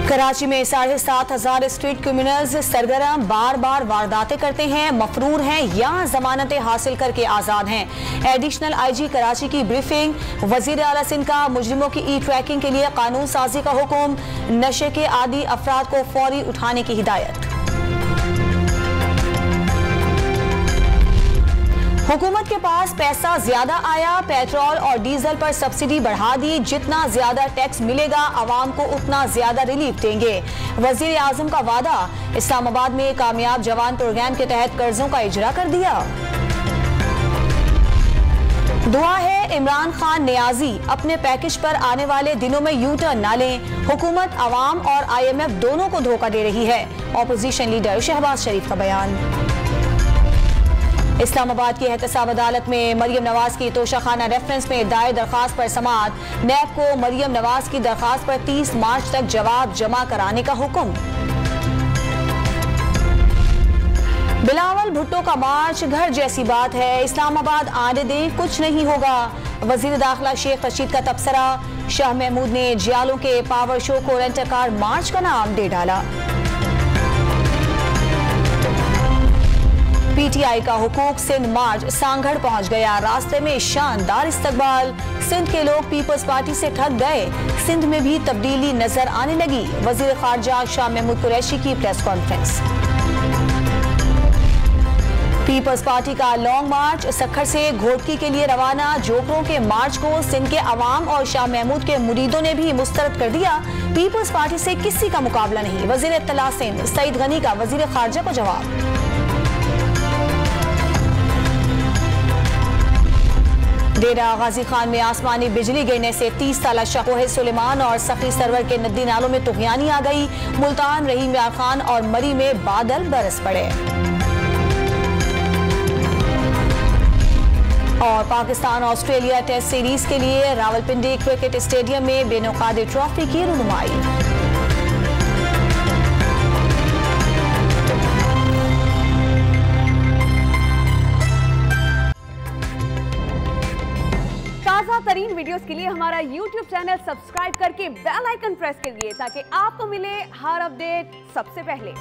कराची में 7,500 street criminals सरगर्म बार बार वारदातें करते हैं, मफरूर हैं या जमानतें हासिल करके आजाद हैं। एडिशनल IG कराची की ब्रीफिंग। वजीर आला सिंध का मुजरिमों की ट्रैकिंग के लिए कानून साजी का हुक्म। नशे के आदी अफराद को फौरी उठाने की हिदायत। हुकूमत के पास पैसा ज्यादा आया, पेट्रोल और डीजल पर सब्सिडी बढ़ा दी। जितना ज्यादा टैक्स मिलेगा आवाम को उतना ज्यादा रिलीफ देंगे। वजीर आजम का वादा। इस्लामाबाद में कामयाब जवान प्रोग्राम के तहत कर्जों का इजरा कर दिया। दुआ है इमरान खान नियाजी अपने पैकेज पर आने वाले दिनों में यू टर्न ना लें। हुकूमत आवाम और IMF दोनों को धोखा दे रही है। ऑपोजिशन लीडर शहबाज शरीफ का बयान। इस्लामाबाद की एहतसाब अदालत में मरियम नवाज की तोशाखाना रेफरेंस में दायर दरखास्त पर समाअत। नैब को मरियम नवाज की दरखास्त पर 30 मार्च तक जवाब जमा कराने का हुक्म। बिलावल भुट्टो का मार्च घर जैसी बात है, इस्लामाबाद आने दें कुछ नहीं होगा। वजीर दाखिला शेख रशीद का तबसरा। शाह महमूद ने जियालों के पावर शो को रेंटर कार मार्च का नाम दे डाला। PTI का हुकूक सिंध मार्च सांगढ़ पहुंच गया। रास्ते में शानदार इस्तकबाल। सिंध के लोग पीपल्स पार्टी से ठग गए। सिंध में भी तब्दीली नजर आने लगी। वजीर खारजा शाह महमूद कुरैशी की प्रेस कॉन्फ्रेंस। पीपल्स पार्टी का लॉन्ग मार्च सक्खर से घोटकी के लिए रवाना। जोकरों के मार्च को सिंध के अवाम और शाह महमूद के मुरीदों ने भी मुस्तरद कर दिया। पीपल्स पार्टी से किसी का मुकाबला नहीं। वजीर इत्तला सिंध सईद गनी का वजीर खारजा को जवाब। डेरा गाजी खान में आसमानी बिजली गिरने से 30 साल शाह सुलेमान और सखी सरवर के नदी नालों में तुगयानी आ गई। मुल्तान, रहीम यार खान और मरी में बादल बरस पड़े। और पाकिस्तान ऑस्ट्रेलिया टेस्ट सीरीज के लिए रावलपिंडी क्रिकेट स्टेडियम में बेनौकाद ट्रॉफी की रुनुमाई। ताज़ा तरीन वीडियोस के लिए हमारा YouTube चैनल सब्सक्राइब करके बेल आइकन प्रेस करिए ताकि आपको मिले हर अपडेट सबसे पहले।